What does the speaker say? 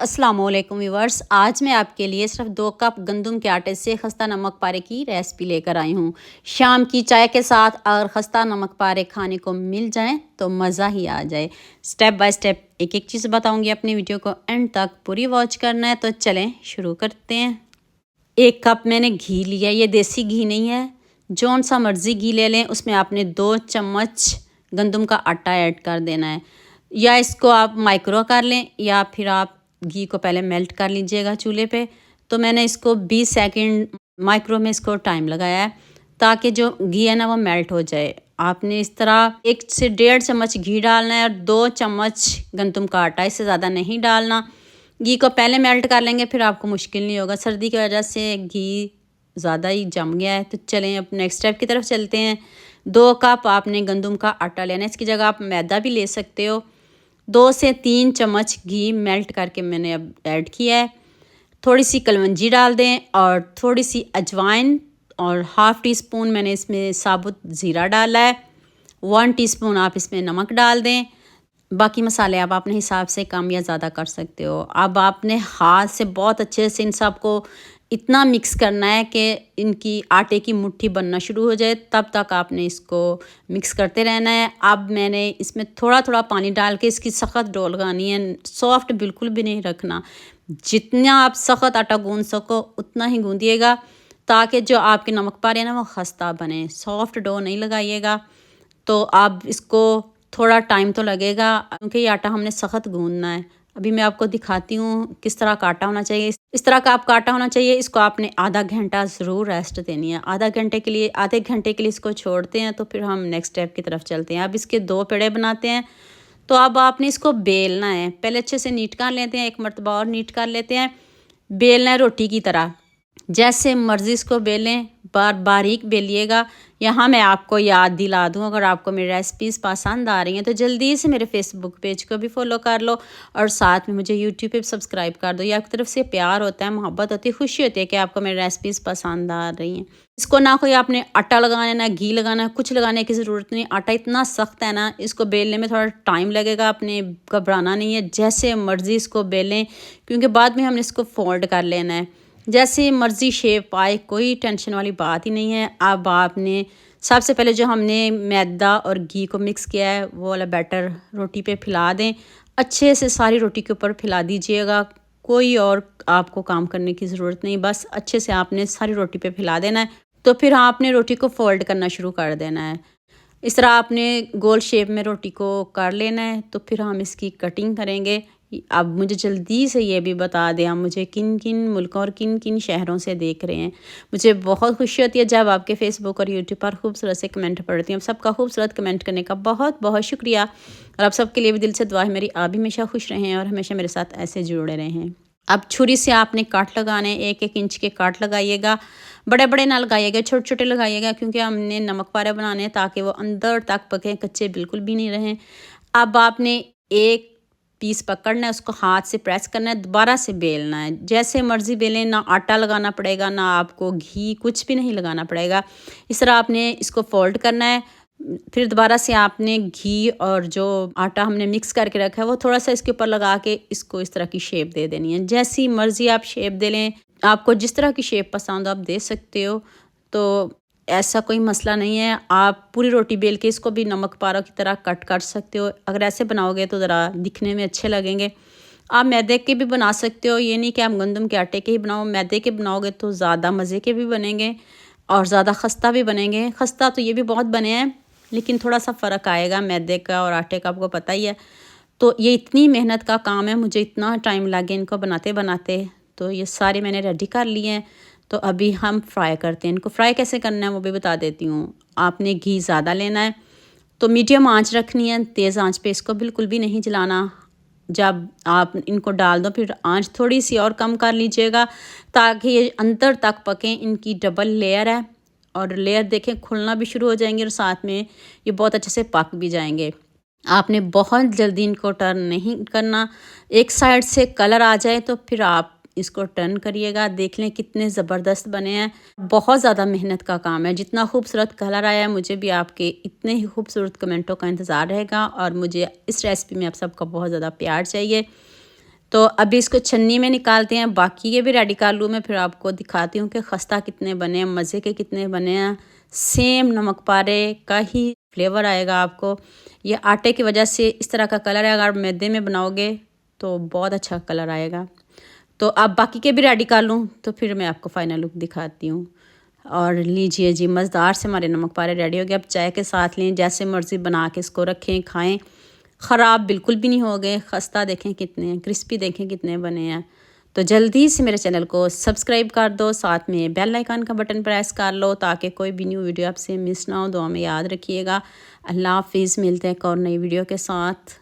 अस्सलामुअलैकुम व्यूवर्स। आज मैं आपके लिए सिर्फ 2 कप गंदम के आटे से खस्ता नमक पारे की रेसिपी लेकर आई हूँ। शाम की चाय के साथ अगर खस्ता नमक पारे खाने को मिल जाएं तो मज़ा ही आ जाए। स्टेप बाय स्टेप एक एक चीज़ बताऊँगी। अपनी वीडियो को एंड तक पूरी वॉच करना है। तो चलें शुरू करते हैं। 1 कप मैंने घी लिया, ये देसी घी नहीं है, जौन सा मर्ज़ी घी ले लें। उसमें आपने 2 चम्मच गंदम का आटा ऐड कर देना है, या इसको आप माइक्रो कर लें या फिर आप घी को पहले मेल्ट कर लीजिएगा चूल्हे पे। तो मैंने इसको 20 सेकंड माइक्रो में इसको टाइम लगाया है ताकि जो घी है ना वो मेल्ट हो जाए। आपने इस तरह 1 से 1.5 चम्मच घी डालना है और 2 चम्मच गंदम का आटा, इससे ज़्यादा नहीं डालना। घी को पहले मेल्ट कर लेंगे फिर आपको मुश्किल नहीं होगा। सर्दी की वजह से घी ज़्यादा ही जम गया है। तो चलें अब नेक्स्ट स्टेप की तरफ चलते हैं। 2 कप आपने गंदम का आटा लेना है, इसकी जगह आप मैदा भी ले सकते हो। 2 से 3 चम्मच घी मेल्ट करके मैंने अब ऐड किया है। थोड़ी सी कलवंजी डाल दें और थोड़ी सी अजवाइन, और हाफ़ टी स्पून मैंने इसमें साबुत ज़ीरा डाला है। 1 टीस्पून आप इसमें नमक डाल दें। बाकी मसाले आप अपने हिसाब से कम या ज़्यादा कर सकते हो। अब आपने हाथ से बहुत अच्छे से इन सब को इतना मिक्स करना है कि इनकी आटे की मुट्ठी बनना शुरू हो जाए, तब तक आपने इसको मिक्स करते रहना है। अब मैंने इसमें थोड़ा थोड़ा पानी डाल के इसकी सख्त डो लगानी है, सॉफ्ट बिल्कुल भी नहीं रखना। जितना आप सख्त आटा गूंद सको उतना ही गूंदिएगा ताकि जो आपके नमक पारे हैं ना वो खस्ता बने। सॉफ्ट डो नहीं लगाइएगा। तो आप इसको थोड़ा टाइम तो लगेगा क्योंकि ये आटा हमने सख्त गूंदना है। अभी मैं आपको दिखाती हूँ किस तरह का आटा होना चाहिए। इस तरह का आपका आटा होना चाहिए। इसको आपने आधा घंटा ज़रूर रेस्ट देनी है। आधे घंटे के लिए इसको छोड़ते हैं। तो फिर हम नेक्स्ट स्टेप की तरफ चलते हैं। अब इसके 2 पेड़े बनाते हैं। तो अब आपने इसको बेलना है। पहले अच्छे से नीट कर लेते हैं, एक मरतबा और नीट कर लेते हैं। बेलना है रोटी की तरह, जैसे मर्ज़ी इसको बेलें, बारीक बेलिएगा। यहाँ मैं आपको याद दिला दूँ, अगर आपको मेरी रेसिपीज़ पसंद आ रही हैं तो जल्दी से मेरे फेसबुक पेज को भी फॉलो कर लो और साथ में मुझे यूट्यूब पे सब्सक्राइब कर दो। ये आपकी तरफ से प्यार होता है, मोहब्बत होती है, खुशी होती है कि आपको मेरी रेसिपीज़ पसंद आ रही हैं। इसको ना कोई आपने आटा लगाना है ना घी लगाना है, कुछ लगाने की ज़रूरत नहीं। आटा इतना सख्त है ना, इसको बेलने में थोड़ा टाइम लगेगा, आपने घबराना नहीं है। जैसे मर्ज़ी इसको बेलें क्योंकि बाद में हमने इसको फोल्ड कर लेना है। जैसे मर्ज़ी शेप आए, कोई टेंशन वाली बात ही नहीं है। अब आपने सबसे पहले जो हमने मैदा और घी को मिक्स किया है वो वाला बैटर रोटी पे फैला दें। अच्छे से सारी रोटी के ऊपर फैला दीजिएगा। कोई और आपको काम करने की ज़रूरत नहीं, बस अच्छे से आपने सारी रोटी पे फैला देना है। तो फिर आपने रोटी को फोल्ड करना शुरू कर देना है। इस तरह आपने गोल शेप में रोटी को कर लेना है। तो फिर हम इसकी कटिंग करेंगे। अब मुझे जल्दी से ये भी बता दें, हम मुझे किन किन मुल्कों और किन किन शहरों से देख रहे हैं। मुझे बहुत खुशी होती है जब आपके फ़ेसबुक और यूट्यूब पर खूबसूरत से कमेंट पढ़ती हूँ। आप सबका खूबसूरत कमेंट करने का बहुत बहुत शुक्रिया। और आप सबके लिए भी दिल से दुआ है मेरी, आप भी हमेशा खुश रहें और हमेशा मेरे साथ ऐसे जुड़े रहें। अब छुरी से आपने काट लगाने, 1-1 इंच के काट लगाइएगा। बड़े बड़े ना लगाइएगा, छोटे छोटे लगाइएगा क्योंकि हमने नमक पारे बनाने हैं ताकि वो अंदर तक पकें, कच्चे बिल्कुल भी नहीं रहें। अब आपने एक पीस पकड़ना है, उसको हाथ से प्रेस करना है, दोबारा से बेलना है। जैसे मर्ज़ी बेलें, ना आटा लगाना पड़ेगा ना आपको घी, कुछ भी नहीं लगाना पड़ेगा। इस तरह आपने इसको फोल्ड करना है। फिर दोबारा से आपने घी और जो आटा हमने मिक्स करके रखा है वो थोड़ा सा इसके ऊपर लगा के इसको इस तरह की शेप दे देनी है। जैसी मर्ज़ी आप शेप दे लें, आपको जिस तरह की शेप पसंद हो आप दे सकते हो। तो ऐसा कोई मसला नहीं है। आप पूरी रोटी बेल के इसको भी नमक पारों की तरह कट कर सकते हो। अगर ऐसे बनाओगे तो ज़रा दिखने में अच्छे लगेंगे। आप मैदे के भी बना सकते हो, ये नहीं कि आप गंदम के आटे के ही बनाओ। मैदे के बनाओगे तो ज़्यादा मज़े के भी बनेंगे और ज़्यादा खस्ता भी बनेंगे। खस्ता तो ये भी बहुत बने हैं लेकिन थोड़ा सा फ़र्क आएगा मैदे का और आटे का, आपको पता ही है। तो ये इतनी मेहनत का काम है, मुझे इतना टाइम लगे इनको बनाते बनाते। तो ये सारे मैंने रेडी कर लिए हैं। तो अभी हम फ्राई करते हैं। इनको फ्राई कैसे करना है वो भी बता देती हूँ। आपने घी ज़्यादा लेना है तो मीडियम आंच रखनी है, तेज़ आंच पे इसको बिल्कुल भी नहीं जलाना। जब आप इनको डाल दो फिर आंच थोड़ी सी और कम कर लीजिएगा ताकि ये अंदर तक पकें। इनकी डबल लेयर है और लेयर देखें खुलना भी शुरू हो जाएंगे और साथ में ये बहुत अच्छे से पक भी जाएंगे। आपने बहुत जल्दी इनको टर्न नहीं करना। एक साइड से कलर आ जाए तो फिर आप इसको टर्न करिएगा। देख लें कितने ज़बरदस्त बने हैं। बहुत ज़्यादा मेहनत का काम है। जितना खूबसूरत कलर आया है मुझे भी आपके इतने ही खूबसूरत कमेंटों का इंतज़ार रहेगा और मुझे इस रेसिपी में आप सबका बहुत ज़्यादा प्यार चाहिए। तो अभी इसको छन्नी में निकालते हैं, बाकी ये भी रेडी कर लूँ मैं, फिर आपको दिखाती हूँ कि खस्ता कितने बने हैं, मज़े के कितने बने हैं। सेम नमक पारे का ही फ्लेवर आएगा आपको। ये आटे की वजह से इस तरह का कलर है, अगर मैदे में बनाओगे तो बहुत अच्छा कलर आएगा। तो अब बाकी के भी रेडी कर लूँ तो फिर मैं आपको फाइनल लुक दिखाती हूँ। और लीजिए जी, मज़ेदार से हमारे नमक पारे रेडी हो गए। अब चाय के साथ लें, जैसे मर्ज़ी बना के इसको रखें, खाएं। ख़राब बिल्कुल भी नहीं हो गए। खस्ता देखें कितने हैं, क्रिस्पी देखें कितने बने हैं। तो जल्दी से मेरे चैनल को सब्सक्राइब कर दो, साथ में बेल आइकन का बटन प्रेस कर लो ताकि कोई भी न्यू वीडियो आपसे मिस ना हो। दुआ में याद रखिएगा। अल्लाह हाफिज़, मिलते हैं एक और नई वीडियो के साथ।